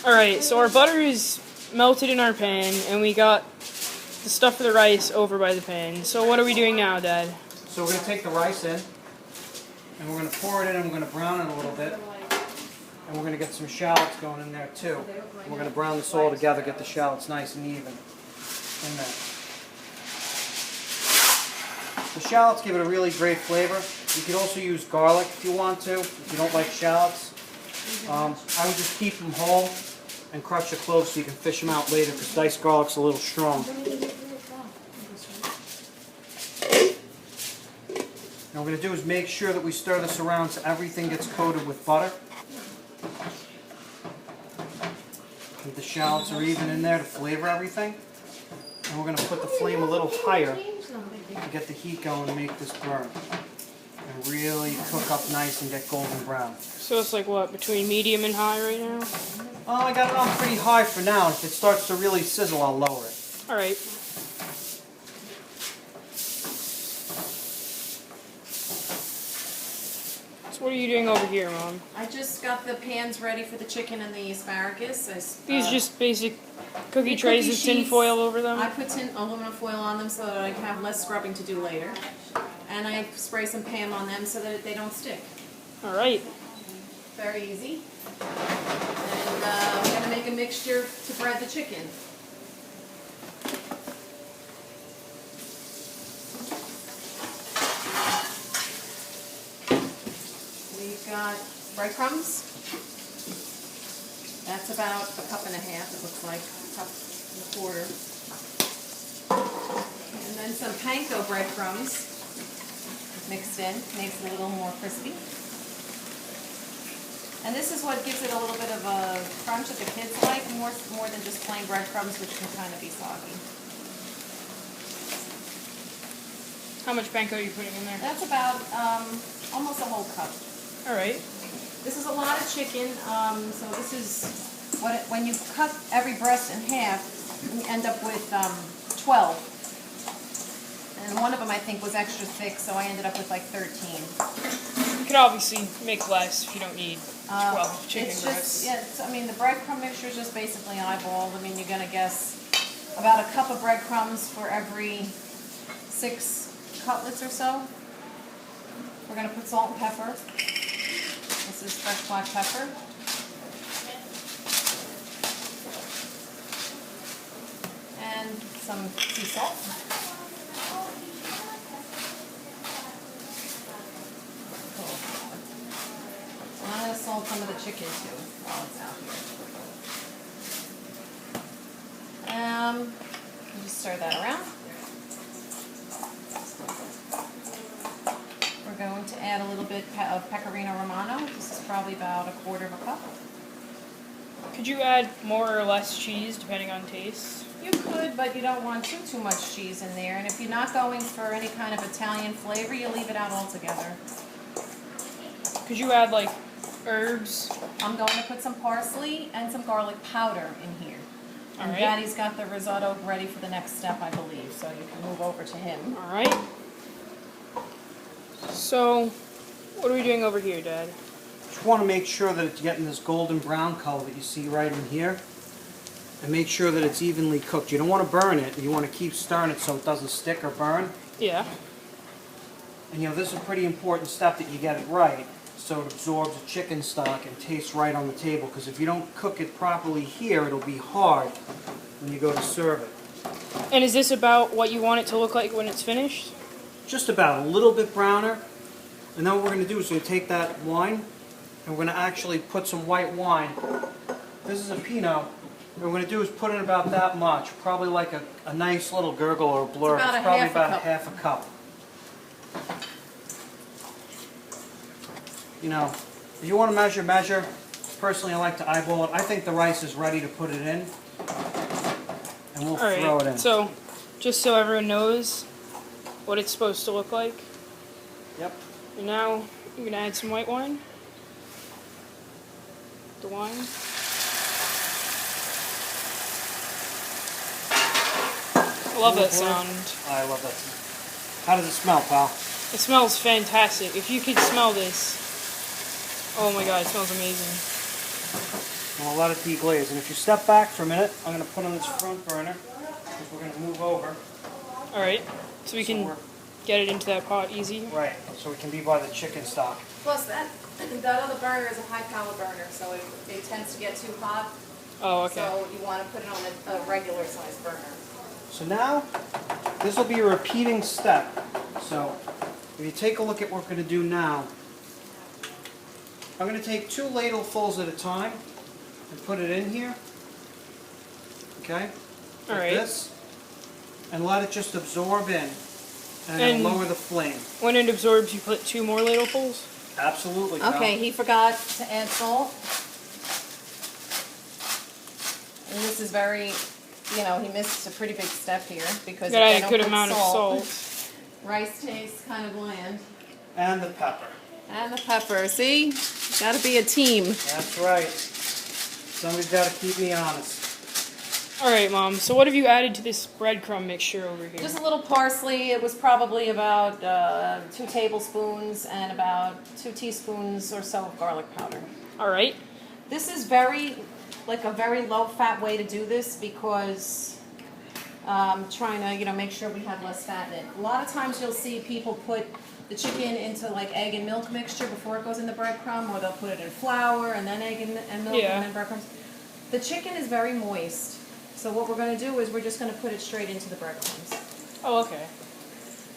Alright, so our butter is melted in our pan, and we got the stuff for the rice over by the pan. So what are we doing now, Dad? So we're going to take the rice in, and we're going to pour it in, and we're going to brown it a little bit. And we're going to get some shallots going in there too. And we're going to brown this all together, get the shallots nice and even in there. The shallots give it a really great flavor. You could also use garlic if you want to, if you don't like shallots. I would just keep them whole and crush the cloves so you can fish them out later because diced garlic's a little strong. Now what we're going to do is make sure that we stir this around so everything gets coated with butter. And the shallots are even in there to flavor everything. And we're going to put the flame a little higher to get the heat going and make this burn. And really cook up nice and get golden brown. So it's like what, between medium and high right now? Oh, I got it on pretty high for now. If it starts to really sizzle, I'll lower it. Alright. So what are you doing over here, Mom? I just got the pans ready for the chicken and the asparagus. These just basic cookie the trays cookie with tin sheets. foil over them? I put aluminum foil on them so that I can have less scrubbing to do later. And I spray some Pam on them so that they don't stick. Alright. Very easy. And I'm going to make a mixture to bread the chicken. We've got breadcrumbs. That's about a cup and a half, it looks like, a cup and a quarter. And then some panko breadcrumbs mixed in, makes it a little more crispy. And this is what gives it a little bit of a crunch that the kids like, more than just plain breadcrumbs, which can kind of be soggy. How much panko are you putting in there? That's about almost a whole cup. Alright. This is a lot of chicken, so this is when you cut every breast in half, you end up with 12. And one of them I think was extra thick, so I ended up with like 13. You could obviously make less if you don't need 12 chicken breasts. I mean, the breadcrumb mixture is just basically eyeballed. I mean, you're going to guess about a cup of breadcrumbs for every 6 cutlets or so. We're going to put salt and pepper. This is fresh black pepper. And some sea salt. I'm going to salt some of the chicken too while it's out here. Just stir that around. We're going to add a little bit of pecorino romano. This is probably about a quarter of a cup. Could you add more or less cheese depending on taste? You could, but you don't want too much cheese in there. And if you're not going for any kind of Italian flavor, you leave it out altogether. Could you add like herbs? I'm going to put some parsley and some garlic powder in here. And Alright. Daddy's got the risotto ready for the next step, I believe, so you can move over to him. Alright. So, what are we doing over here, Dad? Just want to make sure that it's getting this golden brown color that you see right in here. And make sure that it's evenly cooked. You don't want to burn it. You want to keep stirring it so it doesn't stick or burn. Yeah. And this is a pretty important step that you get it right so it absorbs the chicken stock and tastes right on the table. Because if you don't cook it properly here, it'll be hard when you go to serve it. And is this about what you want it to look like when it's finished? Just about a little bit browner. And then what we're going to do is we're going to take that wine and we're going to actually put some white wine. This is a Pinot. What we're going to do is put in about that much, probably like a nice little gurgle or a blur. It's It's probably about half a cup. If you want to measure. Personally, I like to eyeball it. I think the rice is ready to put it in. And we'll throw it in. So, just so everyone knows what it's supposed to look like. Yep. And now, you're going to add some white wine. The wine. I love that sound. I love that sound. How does it smell, pal? It smells fantastic. If you could smell this, oh my god, it smells amazing. and we'll let it deglaze. And if you step back for a minute, I'm going to put on this front burner because we're going to move over. All right. So we can get it into that pot easy. Right, so we can be by the chicken stock. Plus that other burner is a high power burner, so it tends to get too hot. Oh, okay. So you want to put it on a regular size burner. So now, this will be a repeating step. So if you take a look at what we're going to do now, I'm going to take 2 ladlefuls at a time and put it in here. Okay? All Like right. this. And let it just absorb in. And lower the flame. When it absorbs, you put 2 more ladlefuls? Absolutely. Cal. Okay, he forgot to add salt. And this is very, he missed a pretty big step here because Got if they a don't good put amount of salt. rice tastes kind of bland. And the pepper. And the pepper. See? Got to be a team. That's right. Somebody's got to keep me honest. All right, Mom. So what have you added to this breadcrumb mixture over here? Just a little parsley. It was probably about 2 tablespoons and about 2 teaspoons or so of garlic powder. All right. This is very low-fat way to do this because I'm trying to, make sure we have less fat in it. A lot of times you'll see people put the chicken into like egg and milk mixture before it goes in the breadcrumb, or they'll put it in flour and then egg and milk and then breadcrumbs. The chicken is very moist, so what we're going to do is we're just going to put it straight into the breadcrumbs. Oh, okay.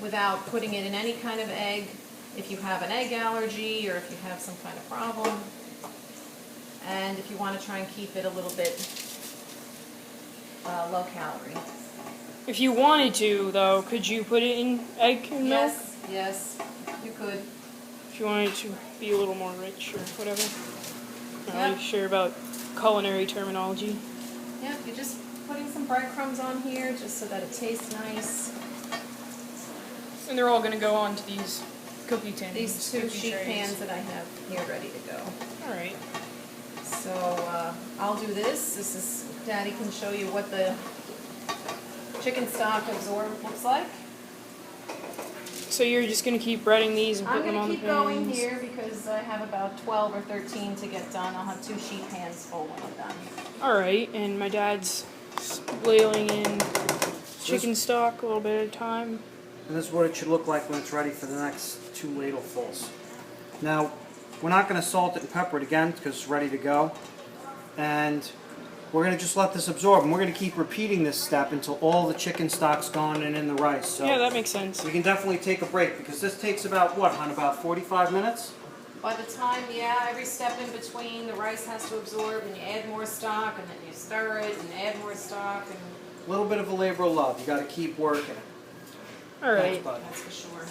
Without putting it in any kind of egg, if you have an egg allergy or if you have some kind of problem. And if you want to try and keep it a little bit low calorie. If you wanted to, though, could you put it in egg and milk? Yes, you could. If you wanted to be a little more rich or whatever. Not Yep. really sure about culinary terminology. Yep, you're just putting some breadcrumbs on here just so that it tastes nice. And they're all going to go onto these cookie tins. These 2 cookie sheet trays. pans that I have here ready to go. All right. So I'll do this. This is, Daddy can show you what the chicken stock absorb looks like. So you're just going to keep breading these and I'm putting them on going the to pans? keep going here because I have about 12 or 13 to get done. I'll have 2 sheet pans full when I'm done. All right, and my dad's ladling in chicken stock a little bit at a time. And this is what it should look like when it's ready for the next 2 ladlefuls. Now, we're not going to salt it and pepper it again because it's ready to go. And we're going to just let this absorb. And we're going to keep repeating this step until all the chicken stock's gone and in the rice. So Yeah, that makes sense. we can definitely take a break because this takes about, what, hon, about 45 minutes? By the time, every step in between, the rice has to absorb, and you add more stock, and then you stir it, and add more stock, and A little bit of a labor of love. You got to keep working it. All right. Thanks, bud. that's for sure.